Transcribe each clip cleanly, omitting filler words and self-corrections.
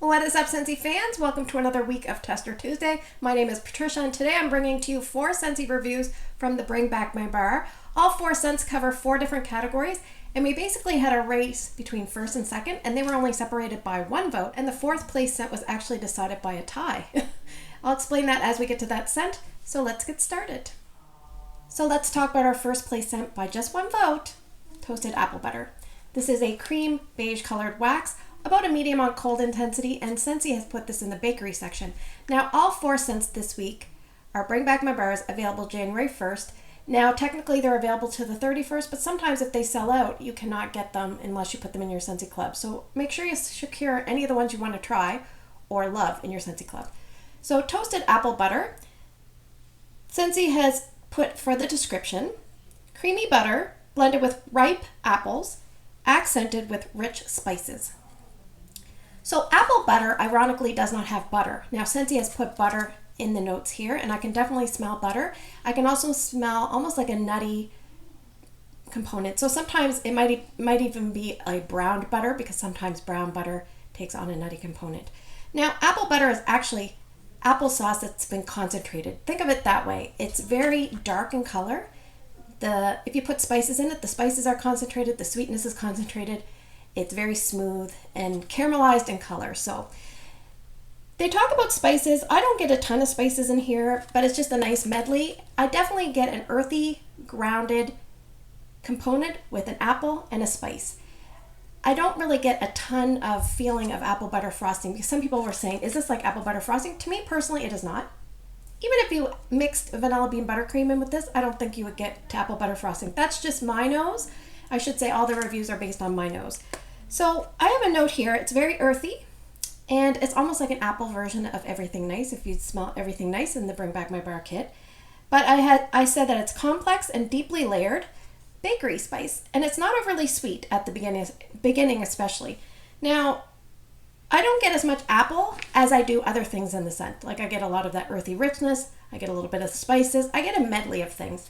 What is up, Scentsy fans? Welcome to another week of Tester Tuesday. My name is Patricia, and today I'm bringing to you 4 Scentsy reviews from the Bring Back My Bar. All 4 scents cover 4 different categories, and we basically had a race between first and second, and they were only separated by 1 vote, and the 4th place scent was actually decided by a tie. I'll explain that as we get to that scent, so let's get started. So let's talk about our first place scent by just 1 vote, Toasted Apple Butter. This is a cream beige colored wax, about a medium on cold intensity, and Scentsy has put this in the bakery section. Now, all 4 scents this week are Bring Back My Bars, available January 1st. Now, technically they're available to the 31st, but sometimes if they sell out, you cannot get them unless you put them in your Scentsy Club. So make sure you secure any of the ones you want to try or love in your Scentsy Club. So Toasted Apple Butter, Scentsy has put for the description, creamy butter blended with ripe apples, accented with rich spices. So apple butter, ironically, does not have butter. Now, Scentsy has put butter in the notes here, and I can definitely smell butter. I can also smell almost like a nutty component. So sometimes it might even be a browned butter, because sometimes brown butter takes on a nutty component. Now, apple butter is actually applesauce that's been concentrated. Think of it that way. It's very dark in color. If you put spices in it, the spices are concentrated, the sweetness is concentrated. It's very smooth and caramelized in color. So they talk about spices. I don't get a ton of spices in here, but it's just a nice medley. I definitely get an earthy, grounded component with an apple and a spice. I don't really get a ton of feeling of apple butter frosting, because some people were saying, is this like apple butter frosting? To me personally, it is not. Even if you mixed vanilla bean buttercream in with this, I don't think you would get to apple butter frosting. That's just my nose. I should say all the reviews are based on my nose. So I have a note here. It's very earthy, and it's almost like an apple version of Everything Nice, if you smell Everything Nice in the Bring Back My Bar kit. But I said that it's complex and deeply layered bakery spice, and it's not overly sweet at the beginning especially. Now, I don't get as much apple as I do other things in the scent. Like, I get a lot of that earthy richness, I get a little bit of spices, I get a medley of things.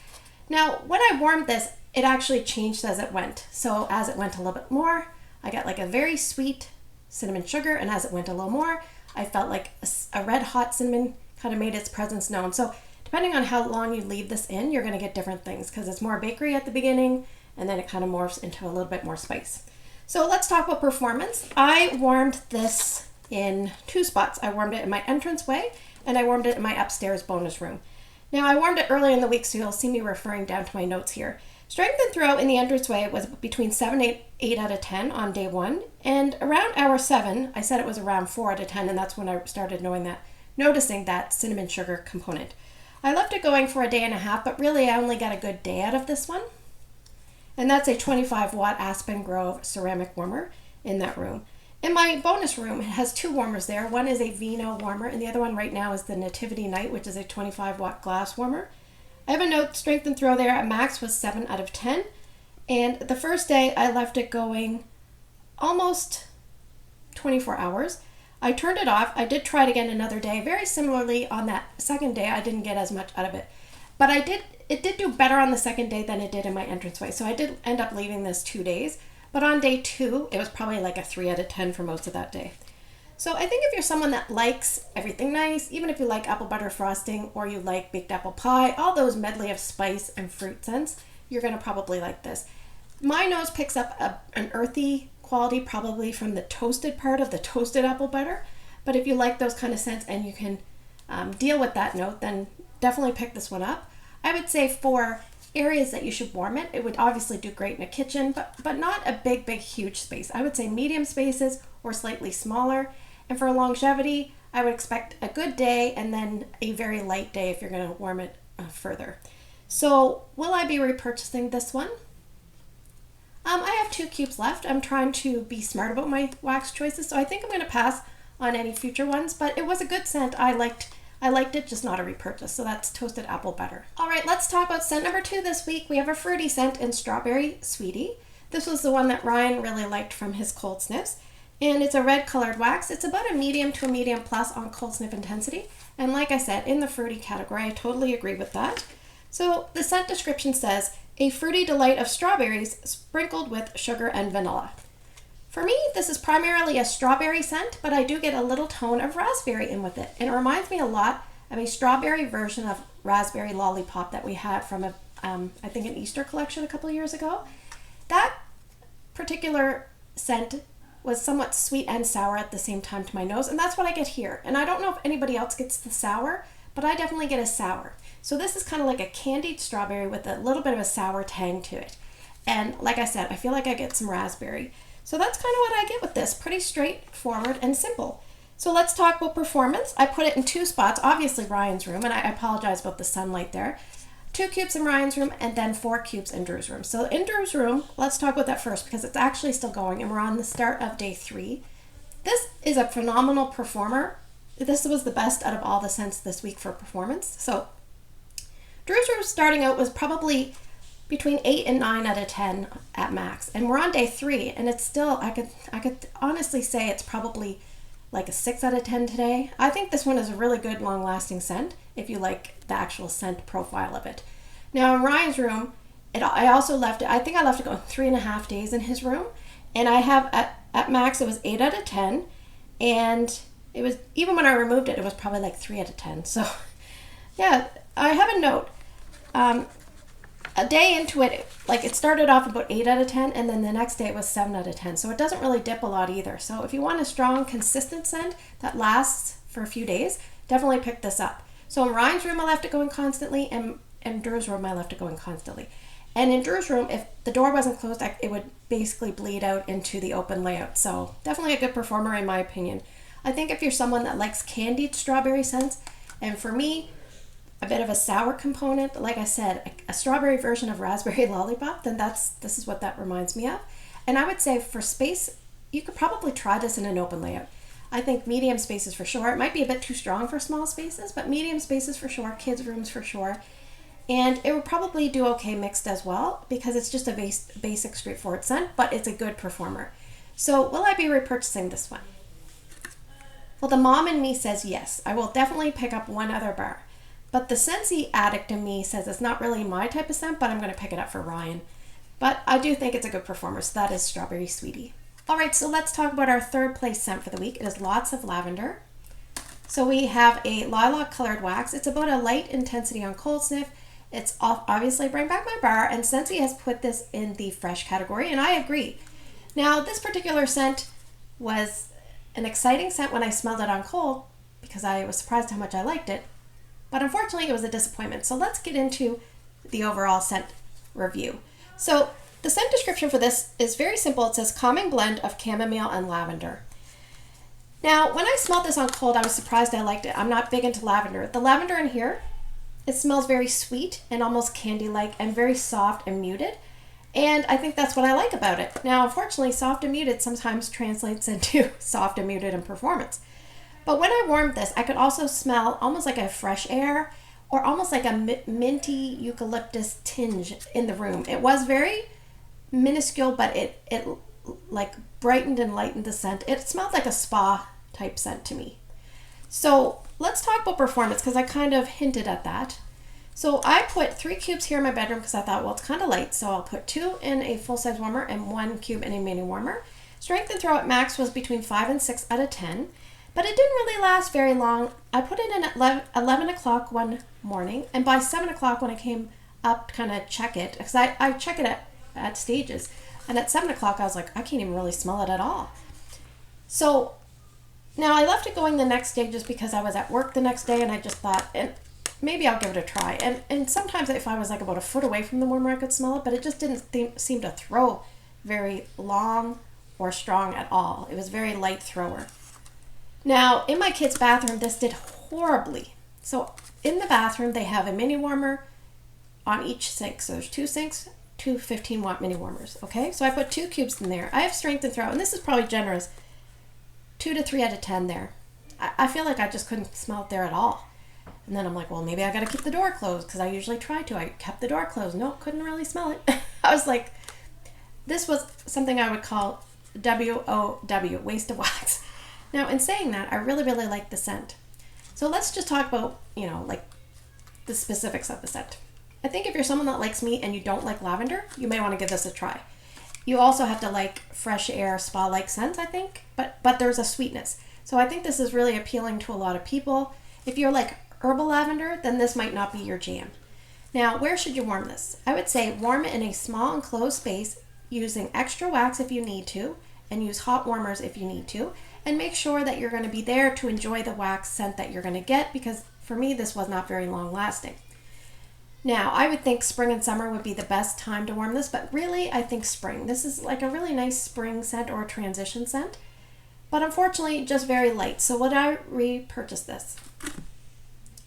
Now, when I warmed this, it actually changed as it went. So as it went a little bit more, I got like a very sweet cinnamon sugar, and as it went a little more, I felt like a red hot cinnamon kind of made its presence known. So depending on how long you leave this in, you're going to get different things, because it's more bakery at the beginning, and then it kind of morphs into a little bit more spice. So let's talk about performance. I warmed this in 2 spots. I warmed it in my entranceway, and I warmed it in my upstairs bonus room. Now, I warmed it early in the week, so you'll see me referring down to my notes here. Strength and throw in the entranceway was between 7 and 8 out of 10 on day 1, and around hour 7, I said it was around 4 out of 10, and that's when I started noticing that cinnamon sugar component. I left it going for a day and a half, but really I only got a good day out of this one. And that's a 25 watt Aspen Grove ceramic warmer in that room. In my bonus room, it has 2 warmers there. One is a Vino warmer, and the other one right now is the Nativity Night, which is a 25 watt glass warmer. I have a note, strength and throw there at max was 7 out of 10. And the first day I left it going almost 24 hours. I turned it off. I did try it again another day. Very similarly, on that second day, I didn't get as much out of it. But it did do better on the second day than it did in my entranceway. So I did end up leaving this 2 days. But on day 2, it was probably like a 3 out of 10 for most of that day. So I think if you're someone that likes Everything Nice, even if you like apple butter frosting or you like baked apple pie, all those medley of spice and fruit scents, you're going to probably like this. My nose picks up an earthy quality, probably from the toasted part of the toasted apple butter. But if you like those kind of scents and you can deal with that note, then definitely pick this one up. I would say for areas that you should warm it, it would obviously do great in a kitchen, but not a big, huge space. I would say medium spaces or slightly smaller. And for longevity, I would expect a good day and then a very light day if you're going to warm it further. So will I be repurchasing this one? I have 2 cubes left. I'm trying to be smart about my wax choices, so I think I'm going to pass on any future ones, but it was a good scent. I liked it, just not a repurchase. So that's Toasted Apple Butter. All right, let's talk about scent number 2 this week. We have a fruity scent in Strawberry Sweetie. This was the one that Ryan really liked from his cold sniffs. And it's a red colored wax. It's about a medium to a medium plus on cold sniff intensity. And like I said, in the fruity category, I totally agree with that. So the scent description says, a fruity delight of strawberries sprinkled with sugar and vanilla. For me, this is primarily a strawberry scent, but I do get a little tone of raspberry in with it. And it reminds me a lot of a strawberry version of raspberry lollipop that we had from I think an Easter collection a couple of years ago. That particular scent was somewhat sweet and sour at the same time to my nose, and that's what I get here. And I don't know if anybody else gets the sour, but I definitely get a sour. So this is kind of like a candied strawberry with a little bit of a sour tang to it. And like I said, I feel like I get some raspberry. So that's kind of what I get with this. Pretty straightforward and simple. So let's talk about performance. I put it in 2 spots, obviously Ryan's room, and I apologize about the sunlight there. 2 cubes in Ryan's room and then 4 cubes in Drew's room. So in Drew's room, let's talk about that first because it's actually still going and we're on the start of day 3. This is a phenomenal performer. This was the best out of all the scents this week for performance. So Drew's room starting out was probably between 8 and 9 out of 10 at max. And we're on day 3 and it's still, I could honestly say it's probably like a 6 out of 10 today. I think this one is a really good long-lasting scent if you like the actual scent profile of it. Now in Ryan's room, I also left it, I think I left it going 3.5 days in his room, and I have at max it was 8 out of 10, and it was, even when I removed it, it was probably like 3 out of 10. So yeah, I have a note. A day into it, like it started off about 8 out of 10 and then the next day it was 7 out of 10. So it doesn't really dip a lot either. So if you want a strong, consistent scent that lasts for a few days, definitely pick this up. So in Ryan's room, I left it going constantly, and in Drew's room, I left it going constantly. And in Drew's room, if the door wasn't closed, it would basically bleed out into the open layout. So definitely a good performer in my opinion. I think if you're someone that likes candied strawberry scents, and for me, a bit of a sour component, like I said, a strawberry version of raspberry lollipop, then this is what that reminds me of. And I would say for space, you could probably try this in an open layout. I think medium spaces for sure. It might be a bit too strong for small spaces, but medium spaces for sure, kids' rooms for sure. And it would probably do okay mixed as well because it's just a basic straightforward scent, but it's a good performer. So will I be repurchasing this one? Well, the mom in me says yes. I will definitely pick up one other bar. But the Scentsy addict in me says it's not really my type of scent, but I'm going to pick it up for Ryan. But I do think it's a good performer, so that is Strawberry Sweetie. All right, so let's talk about our third place scent for the week. It is Lots of Lavender. So we have a lilac colored wax. It's about a light intensity on cold sniff. It's obviously Bring Back My Bar, and Scentsy has put this in the fresh category, and I agree. Now, this particular scent was an exciting scent when I smelled it on cold because I was surprised how much I liked it. But unfortunately, it was a disappointment. So let's get into the overall scent review. So the scent description for this is very simple. It says calming blend of chamomile and lavender. Now, when I smelled this on cold, I was surprised I liked it. I'm not big into lavender. The lavender in here, it smells very sweet and almost candy-like and very soft and muted. And I think that's what I like about it. Now, unfortunately, soft and muted sometimes translates into soft and muted in performance. But when I warmed this, I could also smell almost like a fresh air or almost like a minty eucalyptus tinge in the room. It was very minuscule, but it like brightened and lightened the scent. It smelled like a spa type scent to me. So let's talk about performance because I kind of hinted at that. So I put 3 cubes here in my bedroom because I thought, well, it's kind of light. So I'll put 2 in a full-size warmer and 1 cube in a mini warmer. Strength and throw at max was between 5 and 6 out of 10. But it didn't really last very long. I put it in at 11 o'clock one morning, and by 7 o'clock when I came up to kind of check it, because I check it at stages, and at 7 o'clock I was like, I can't even really smell it at all. So now I left it going the next day just because I was at work the next day, and I just thought, and maybe I'll give it a try. And sometimes if I was like about a foot away from the warmer, I could smell it, but it just didn't seem to throw very long or strong at all. It was very light thrower. Now, in my kids' bathroom, this did horribly. So in the bathroom, they have a mini warmer on each sink. So there's 2 sinks, 2 15-watt mini warmers, okay? So I put 2 cubes in there. I have strength and throw, and this is probably generous, 2 to 3 out of 10 there. I feel like I just couldn't smell it there at all. And then I'm like, well, maybe I got to keep the door closed because I usually try to. I kept the door closed. Nope, couldn't really smell it. I was like, this was something I would call WOW, waste of wax. Now, in saying that, I really, really like the scent. So let's just talk about, like the specifics of the scent. I think if you're someone that likes me and you don't like lavender, you may want to give this a try. you also have to like fresh air, spa-like scents, I think, but there's a sweetness. So I think this is really appealing to a lot of people. If you're like herbal lavender, then this might not be your jam. Now, where should you warm this? I would say warm it in a small enclosed space using extra wax if you need to, and use hot warmers if you need to, and make sure that you're going to be there to enjoy the wax scent that you're going to get, because for me this was not very long lasting. Now, I would think spring and summer would be the best time to warm this, but really I think spring. This is like a really nice spring scent or a transition scent, but unfortunately just very light. So would I repurchase this?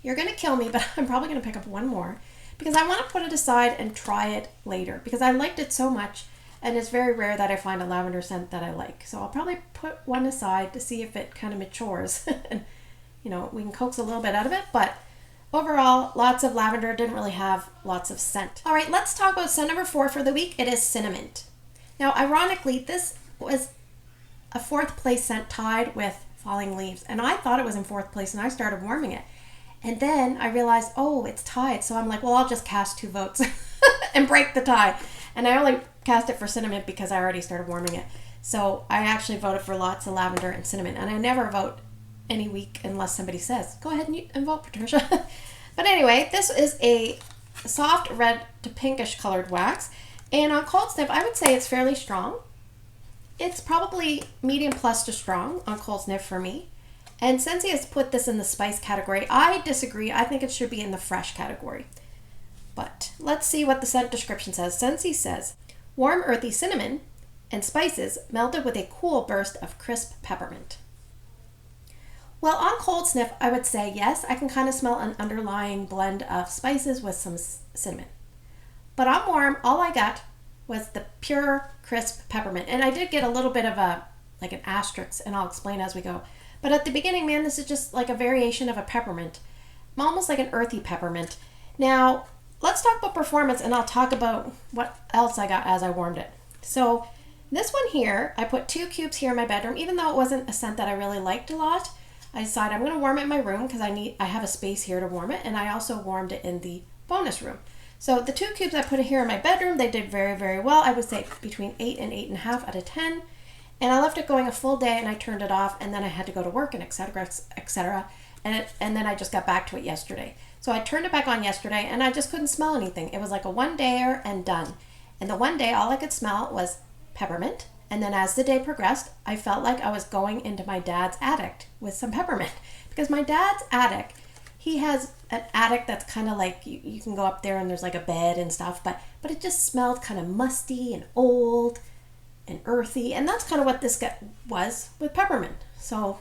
You're going to kill me, but I'm probably going to pick up one more because I want to put it aside and try it later because I liked it so much, and it's very rare that I find a lavender scent that I like. So I'll probably put one aside to see if it kind of matures. And, you know, we can coax a little bit out of it, but overall, lots of lavender, didn't really have lots of scent. All right, let's talk about scent number 4 for the week. It is Cinnamint. Now, ironically, this was a 4th place scent tied with Falling Leaves, and I thought it was in 4th place, and I started warming it. And then I realized, oh, it's tied. So I'm like, well, I'll just cast 2 votes and break the tie. And I only cast it for Cinnamint because I already started warming it. So I actually voted for lots of lavender and cinnamon, and I never vote any week unless somebody says, go ahead and vote, Patricia. But anyway, this is a soft red to pinkish colored wax, and on cold sniff I would say it's fairly strong. It's probably medium plus to strong on cold sniff for me, and Scentsy has put this in the spice category. I disagree. I think it should be in the fresh category. But let's see what the scent description says. Scentsy says, warm earthy cinnamon and spices melted with a cool burst of crisp peppermint. Well, on cold sniff, I would say yes, I can kind of smell an underlying blend of spices with some cinnamon. But on warm, all I got was the pure crisp peppermint. And I did get a little bit of an asterisk, and I'll explain as we go. But at the beginning, man, this is just like a variation of a peppermint, almost like an earthy peppermint. Now, let's talk about performance, and I'll talk about what else I got as I warmed it. So this one here, I put 2 cubes here in my bedroom, even though it wasn't a scent that I really liked a lot. I decided I'm going to warm it in my room because I have a space here to warm it, and I also warmed it in the bonus room. So the 2 cubes I put here in my bedroom, they did very, very well. I would say between 8 and 8.5 out of 10. And I left it going a full day, and I turned it off, and then I had to go to work, and etc., etc. And then I just got back to it yesterday. So I turned it back on yesterday, and I just couldn't smell anything. It was like a 1-dayer and done. And the 1 day, all I could smell was peppermint. And then as the day progressed, I felt like I was going into my dad's attic with some peppermint. Because my dad's attic, he has an attic that's kind of like, you can go up there and there's like a bed and stuff, but it just smelled kind of musty and old and earthy. And that's kind of what this was with peppermint. So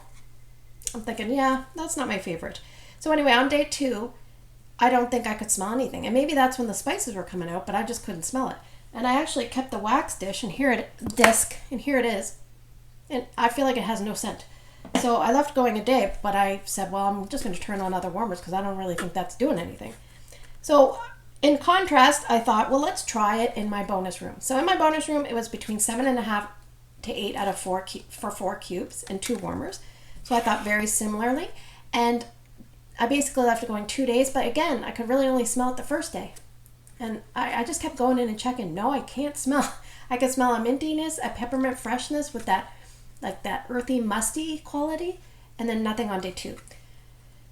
I'm thinking, yeah, that's not my favorite. So anyway, on day 2, I don't think I could smell anything. And maybe that's when the spices were coming out, but I just couldn't smell it. And I actually kept the wax dish, and here it is. And I feel like it has no scent. So I left going a day, but I said, well, I'm just going to turn on other warmers because I don't really think that's doing anything. So in contrast, I thought, well, let's try it in my bonus room. So in my bonus room, it was between 7.5 to 8 out of 4 for 4 cubes and 2 warmers. So I thought very similarly. And I basically left it going 2 days, but again, I could really only smell it the first day. And I just kept going in and checking. No, I can't smell. I could smell a mintiness, a peppermint freshness with that, like that earthy, musty quality, and then nothing on day 2.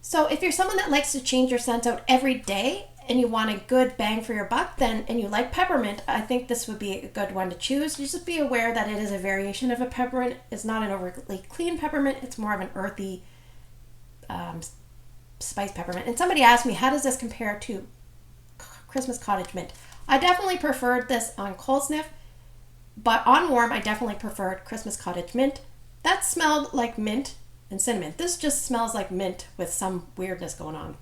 So if you're someone that likes to change your scents out every day and you want a good bang for your buck, and you like peppermint, I think this would be a good one to choose. You just be aware that it is a variation of a peppermint. It's not an overly clean peppermint. It's more of an earthy spice peppermint. And somebody asked me, how does this compare to Christmas Cottage Mint? I definitely preferred this on cold sniff, but on warm I definitely preferred Christmas Cottage Mint. That smelled like mint and cinnamon. This just smells like mint with some weirdness going on.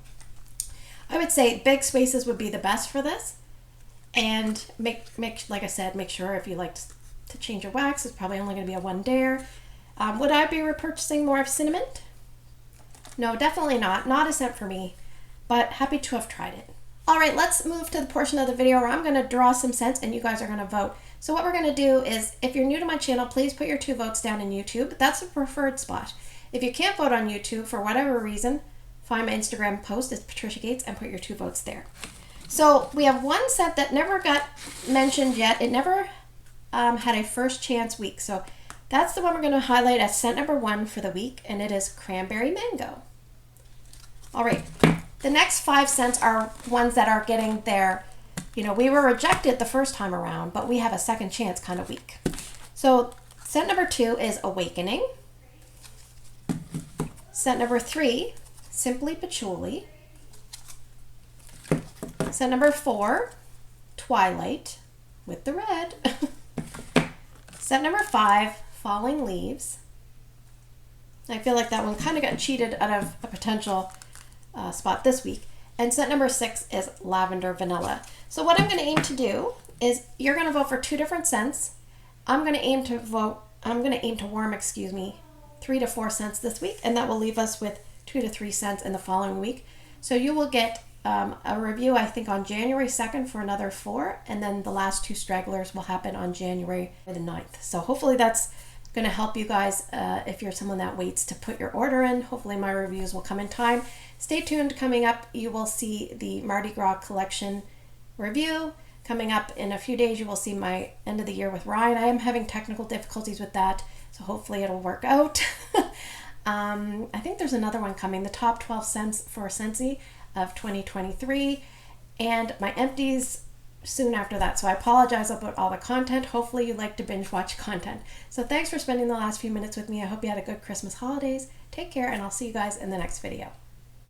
I would say big spaces would be the best for this, and make like I said, make sure if you like to change your wax, it's probably only going to be a 1-dayer. Would I be repurchasing more of Cinnamint? No, definitely not. Not a scent for me, but happy to have tried it. All right, let's move to the portion of the video where I'm going to draw some scents and you guys are going to vote. So what we're going to do is, if you're new to my channel, please put your 2 votes down in YouTube. That's the preferred spot. If you can't vote on YouTube for whatever reason, find my Instagram post, it's Patricia Gates, and put your 2 votes there. So we have one scent that never got mentioned yet. It never had a first chance week. So that's the one we're going to highlight as scent number 1 for the week, and it is Cranberry Mango. All right, the next 5 scents are ones that are getting their, we were rejected the first time around, but we have a second chance kind of week. So scent number 2 is Awakening. Scent number 3, Simply Patchouli. Scent number 4, Twilight with the red. Scent number 5, Falling Leaves. I feel like that one kind of got cheated out of a potential spot this week. And scent number 6 is Lavender Vanilla. So what I'm going to aim to do is you're going to vote for 2 different scents. I'm going to aim to warm, 3 to 4 scents this week, and that will leave us with 2 to 3 scents in the following week. So you will get a review, I think, on January 2nd for another 4, and then the last 2 stragglers will happen on January the 9th. So hopefully that's going to help you guys if you're someone that waits to put your order in. Hopefully my reviews will come in time. Stay tuned. Coming up, you will see the Mardi Gras collection review. Coming up in a few days, you will see my end of the year with Ryan. I am having technical difficulties with that, so hopefully it'll work out. I think there's another one coming, the top 12 scents for Scentsy of 2023, and my empties soon after that. So I apologize about all the content. Hopefully you like to binge watch content. So thanks for spending the last few minutes with me. I hope you had a good Christmas holidays. Take care, and I'll see you guys in the next video.